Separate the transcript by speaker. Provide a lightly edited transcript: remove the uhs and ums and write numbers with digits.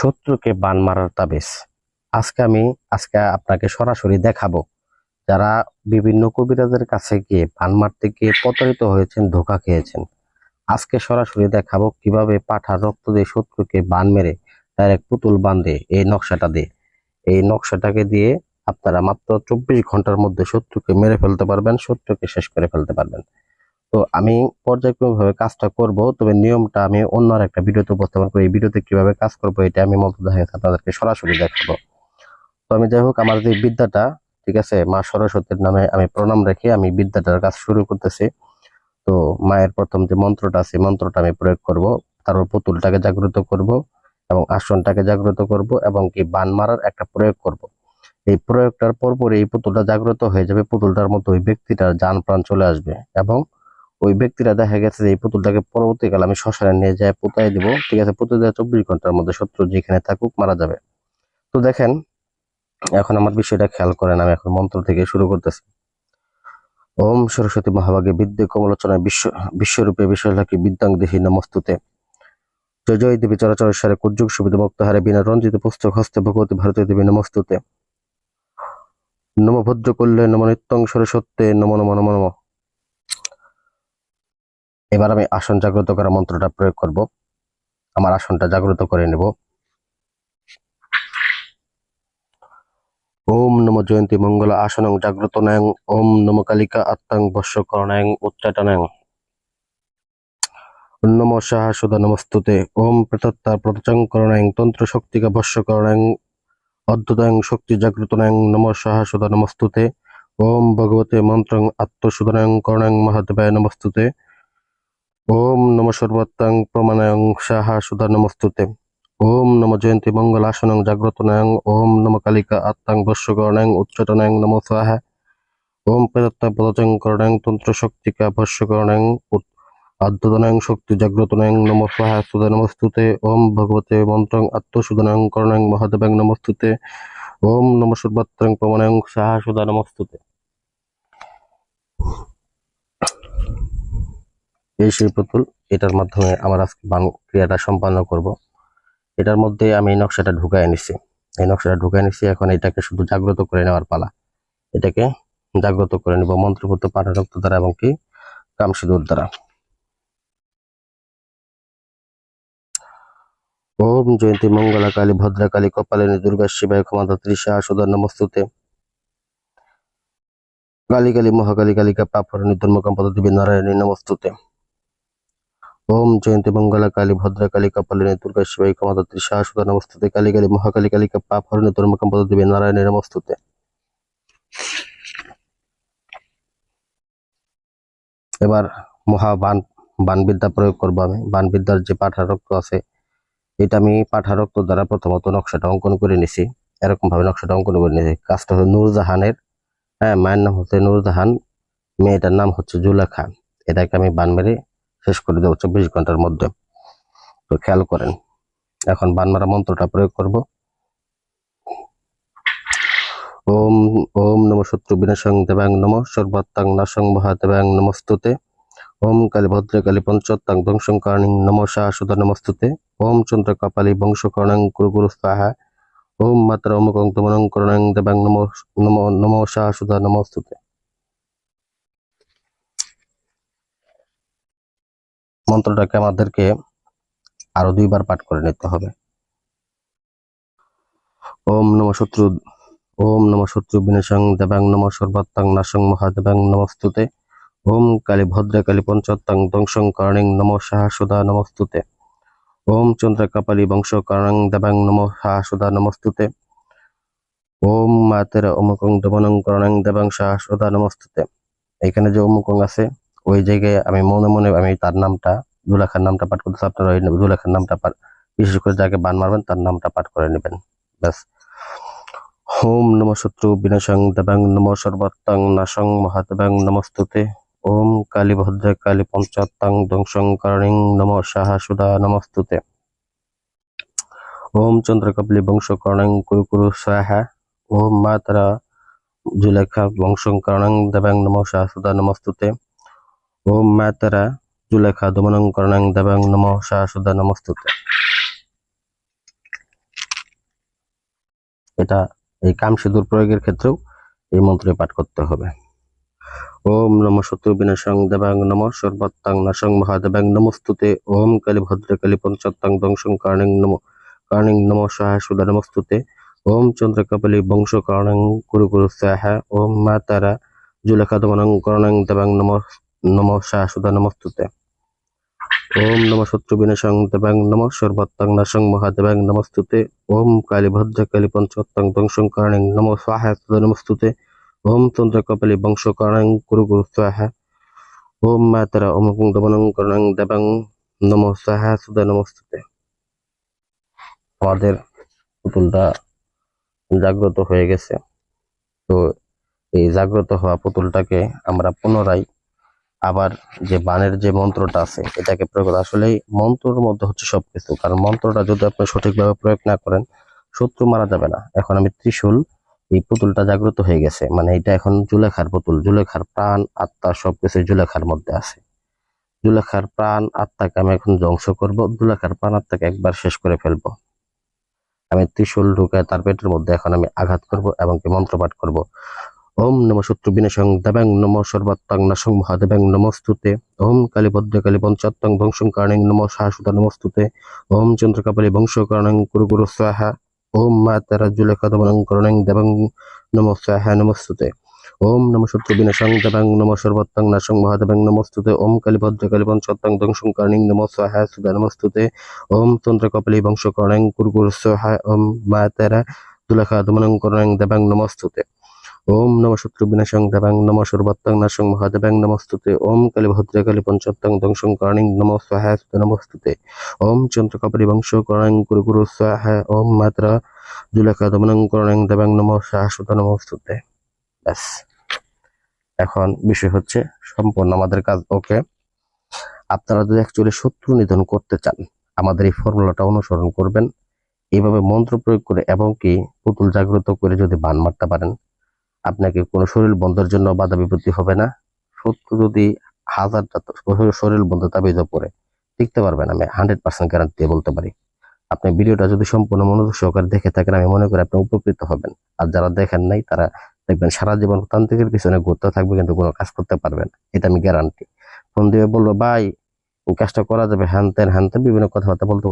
Speaker 1: শত্রুকে বান মারার তাবিজ। আজকে আপনাকে সরাসরি দেখাবো যারা বিভিন্ন কবিরাজের কাছে গিয়ে বান মারতে গিয়ে প্রতারিত হয়েছেন, ধোঁকা খেয়েছেন। আজকে সরাসরি দেখাবো কিভাবে পাঠার রক্ত দিয়ে শত্রুকে বান মেরে ডাইরেক্ট পুতুল বান্ধে এই নকশাটাকে দিয়ে আপনারা মাত্র 24 ঘন্টার মধ্যে শত্রুকে মেরে ফেলতে পারবেন, শত্রুকে শেষ করে ফেলতে পারবেন। তো আমি পর্যায়ক্রমিকভাবে কাজটা করব, তবে নিয়মটা আমি অন্য আর একটা ভিডিওতে উপস্থাপন করি। এই ভিডিওতে কিভাবে কাজ করবো এটা আমি আপনাদেরকে সরাসরি দেখাবো। তো আমি যাই হোক, আমার যে বিদ্যাটা, ঠিক আছে, মা সরস্বতীর নামে আমি প্রণাম রেখে আমি বিদ্যাটার কাজ শুরু করতেছি। তো মায়ের প্রথম যে মন্ত্রটা আছে, মন্ত্রটা আমি প্রয়োগ করব, তারপর পুতুলটাকে জাগ্রত করব এবং আসনটাকে জাগ্রত করব এবং কি বান মারার একটা প্রয়োগ করব। এই প্রয়োগটার পরপরই এই পুতুলটা জাগ্রত হয়ে যাবে। পুতুলটার মতো ওই ব্যক্তিটার জান প্রাণ চলে আসবে এবং ওই ব্যক্তিরা দেখা গেছে যে এই পুতুলটাকে পরবর্তীকালে আমি শ্মশানে নিয়ে যায় পুতাই দিব। ঠিক আছে, পুঁতে দেওয়া 24 ঘন্টার মধ্যে শত্রু যেখানে থাকুক মারা যাবে। তো দেখেন, এখন আমার বিষয়টা খেয়াল করেন। আমি এখন মন্ত্র থেকে শুরু করতেছি। ওম সরস্বতী মহাভাগে বিদ্যে কমলোচনায় বিশ্বরূপে বিশ্বলাকি বিদ্যাং দেহি নমস্তুতে। জয় জয় দেবী চরাচর সারে কুজ্জুগ সুবিধা মুক্ত হারে বিনা রঞ্জিত পুস্তক হস্তে ভগবতী ভারতীয় দেবী নমস্তুতে। নম ভদ্র কল্যাণ নম নিত্যং সরস্বত্যে নম নম নম নম। এবার আমি আসন জাগ্রত করা মন্ত্রটা প্রয়োগ করব। আমার আসনটা জাগ্রত করে নেব। ওম নম জয়ন্তী মঙ্গল আসনং জাগ্রত নায়ং। ওম নম কালিকা আত্মাং বশ্যকরণায়ং উচ্চাটনায়ং। নম সাহা সুধা নমস্তুতে। ওম প্রতত্তা প্রতচং করণায়ং তন্ত্র শক্তিকা বশ্যকরণায়ং অদ্ভুতায়ং শক্তি জাগ্রতনায়ং নম সাহা সুধা নমস্তুতে। ওম ভগবতে মন্ত্রং আত্মসুধনায়ং করণায়ং মহাদেবায় নমস্তুতে। ওম নম সর্বত্তাং প্রমাণায়ং সাহা সুধা নমস্তুতে। ওম নম জয়ন্তী মঙ্গল আসনং জাগ্রতনায়ং। ওম নম কালিকা আত্মাং বশ্যকরণায়ং উচ্চটনায়ং নমো স্বাহা। ওম প্রদত্তা পদচং করণায়ং তন্ত্র শক্তিকা বশ্যকরণায়ং আদ্যতনায়ং শক্তি জাগ্রতনায়ং নমো স্বাহা সুধা নমস্তুতে। ওম ভগবতে মন্ত্রং আত্মসুধনায়ং করণায়ং মহাদেবাং নমস্তুতে। ওম নম সর্বত্রাং প্রমাণায়ং সাহা সুধা নমস্তুতে। এই সেই পুতুল, এটার মাধ্যমে আমার আজকে বান ক্রিয়াটা সম্পন্ন করব। এটার মধ্যে আমি এই নকশাটা ঢুকাই নিছি। এখন এটাকে শুধু জাগ্রত করে নেওয়ার পালা। এটাকে জাগ্রত করে নেব মন্ত্রপুত্র পাঠারক্ত দ্বারা এবং কি কামসিঁদুর দ্বারা। ওম জয়ন্তী মঙ্গলা কালী ভদ্রা কালী কপালিনী দুর্গা শিবায় ক্ষমাধাত্রী সাহা সুধা নমস্তুতে। কালী কালী মহাকালী কালিকা পাপহরণী ধর্মকম্পদ দেবী নারায়ণী নমস্তুতে। ওম জয়ন্তী মঙ্গলা কালী ভদ্রা কালী কপালিনী দুর্গা শিবায় ক্ষমাধাত্রী সাহা সুধা নমস্তুতে। কালী কালী মহাকালী কালিকা পাপহরণী ধর্মকম্পদ দেবী নারায়ণী নমস্তুতে। এবার বানবিদ্যা প্রয়োগ করবো আমি। বানবিদ্যার যে পাঠারক্ত আছে, এটা আমি পাঠারক্ত দ্বারা প্রথমত নকশাটা অঙ্কন করে নিছি। এরকম ভাবে নকশাটা অঙ্কন করে নিয়েছি। কাজটা হলো নূরজাহানের। হ্যাঁ, মায়ের নাম হচ্ছে নূরজাহান, মেয়েটার নাম হচ্ছে জুলেখা। এটাকে আমি বান মেরে শেষ করে দেবো 24 ঘন্টার মধ্যে। তো খেয়াল করেন, এখন বান মারা মন্ত্রটা প্রয়োগ করব। ওম ওম নম শত্রু বিনাশং দেবাং নম সর্বাত্তাং নাশং মহাদেবাং নমস্তুতে। ওম কালী ভদ্রে কালী পঞ্চত্তাং ধ্বংসং কারণিং নম সাহা সুধা নমস্তুতে। ওম চন্দ্র কপালী বংশকর্ণাং গুরু গুরু স্বাহা। ওম মাত্রা অমুকং তমনং করণাং দেবাং নম নম নম সাহা সুধা নমস্তুতে। মন্ত্রটাকে আমাদেরকে আরো 2 বার পাঠ করে নিতে হবে। ওম নম শত্রু বিনাশং দেবাং নম সর্বাত্তাং নাশং মহাদেবাং নমস্তুতে। ওম কালী ভদ্রে কালী পঞ্চত্তাং ধ্বংসং কারণিং নম সাহা সুধা নমস্তুতে। ওম চন্দ্র কপালী বংশ কারণং দেবাং নম সাহা সুধা নমস্তুতে। ওম মাতের অমুকং দমনং করণং দেবাং সাহা সুধা নমস্তুতে। এখানে যে অমুকং আছে, ওই জায়গায় আমি মনে মনে আমি তার নামটা, জুলেখার নামটা পাঠ করতেছি। আপনারা ওই জুলেখার নামটা বিশেষ করে যাকে বান মারবেন তার নামটা পাঠ করে নেবেন, ব্যাস। ওম নম শত্রু বিনাশং দেবাং নম সর্বাত্তাং নাশং মহাদেবাং নমস্তুতে। ওম কালী ভদ্রে কালী পঞ্চাত্তাং ধ্বংসং কারণিং নম সাহা সুধা নমস্তুতে। ওম চন্দ্রকপালী বংশ করণং কুরু কুরু স্বাহা। ওম মাতরা জুলেখা বংশং করণং দেবাং নম সাহা সুধা নমস্তুতে। ওম মাতরা জুলেখা দমনং করণং দেবাং নম সাহা সুধা নমস্তুতে। এটা এই কামসিঁদুর প্রয়োগের ক্ষেত্রেও এই মন্ত্রটি পাঠ করতে হবে। ওম নম শত্রু বিনাশং দেবাং নম সর্বত্তাং নাশং মহাদেবাং নমস্তুতে। ওম কালী ভদ্রকালী পঞ্চত্তাং দংশং কার্ণিং নম সহাসুদা নমস্তুতে। ওম চন্দ্রকপালী বংশ কার্ণং কুরু কুরু স্বাহা। ওম মা তারা জুলেখা দমনং কর্ণং দেবাং নম সহাসুদা নমস্তুতে। ওম নম শত্রু বিনাশং দেবাং নম সর্বত্তাং নাশং মহাদেবাং নমস্তুতে। ওম কালী ভদ্রকালী পঞ্চত্তাং দংশং কার্ণিং নম সহাসুদা নমস্তুতে। ওম চন্দ্রকপালী বংশ কার্ণং কুরু কুরু স্বাহা। ওম মাতারা অমুকং দমনং করণং দেবাং নম সহাসুদা নমস্তুতে। আমাদের পুতুলটা জাগ্রত হয়ে গেছে। তো এই জাগ্রত হওয়া পুতুলটাকে আমরা পুনরায় আবার যে বানের যে মন্ত্রটা আছে এটাকে প্রয়োগ করা। আসলে মন্ত্রের মধ্যে হচ্ছে সবকিছু, কারণ মন্ত্রটা যদি আপনি সঠিকভাবে প্রয়োগ না করেন শত্রু মারা যাবে না। এখন আমি ত্রিশূল, এই পুতুলটা জাগ্রত হয়ে গেছে, মানে এটা এখন জুলেখার পুতুল। জুলেখার প্রাণ আত্মা সবকিছু জুলেখার মধ্যে আছে। জুলেখার প্রাণ আত্মাকে আমি এখন ধ্বংস করব, জুলেখার প্রাণ আত্মাকে একবার শেষ করে ফেলবো। আমি ত্রিশূল ঢুকে তার পেটের মধ্যে এখন আমি আঘাত করব এবং কি মন্ত্র পাঠ করব। ওম নম শত্রু বিনাশং দেবাং নম সর্বত্তাং নাশং মহাদেবাং নমস্তুতে। ওম কালী ভদ্রকালী পঞ্চত্তাং বংশং কার্ণিং নম সহাসুদা নমস্তুতে। ওম চন্দ্রকপালী বংশ কার্ণং কুরু কুরু স্বাহা। ওম মা তারা জুলেখা দমনং করণং দেবাং নম স্বাহা নমস্তুতে। ওম নম শত্রু বিনাশং দেবাং নম সর্বত্তাং নাশং মহাদেবাং নমস্তুতে। ওম কালী ভদ্রকালী পঞ্চত্তাং দংশং কার্ণিং নম স্বাহা সুদা নমস্তুতে। ওম চন্দ্রকপালী বংশ কার্ণং কুরু কুরু স্বাহা। ওম মা তারা জুলেখা দমনং করণং দেবাং নমস্তুতে। ওম নম শত্রু বিনাশং দেবাং নম সর্বত্তাং নাশং মহাদেবাং নমস্তুতে। ওম কালী ভদ্রকালী পঞ্চত্তাং দংশং কার্ণিং নম স্বাহা সুদা নমস্তুতে। ওম চন্দ্রকপালী বংশ কার্ণং কুরু কুরু স্বাহা। ওম মাত্রা জুলেখা দমনং করণং দেবাং নম স্বাহা সুদা নমস্তুতে। ব্যাস, এখন বিষয় হচ্ছে সম্পূর্ণ আমাদের কাজ ওকে। আপনারা যদি অ্যাকচুয়ালি শত্রু নিধন করতে চান আমাদের এই ফর্মুলাটা অনুসরণ করবেন। এইভাবে মন্ত্র প্রয়োগ করে এবং কি পুতুল জাগ্রত করে যদি বান মারতে পারেন, আপনাকে কোনো শরীর বন্ধের জন্য বাধা বিপত্তি হবে না। শত্রু যদি হাজারটা শরীর বন্ধ তাবিজও পড়ে টিকতে পারবেন, আমি 100% গ্যারান্টি দিয়ে বলতে পারি। আপনি ভিডিওটা যদি সম্পূর্ণ মনোযোগ সহকারে দেখে থাকেন আমি মনে করি আপনি উপকৃত হবেন। আর যারা দেখেন নাই তারা দেখবেন সারা জীবন তান্ত্রিকের পিছনে ঘুরতে থাকবে কিন্তু কোনো কাজ করতে পারবেন, এটা আমি গ্যারান্টি। ফোন দিয়ে বলবো ভাই কাজটা করা যাবে, হ্যান তেন বিভিন্ন কথাবার্তা বলতে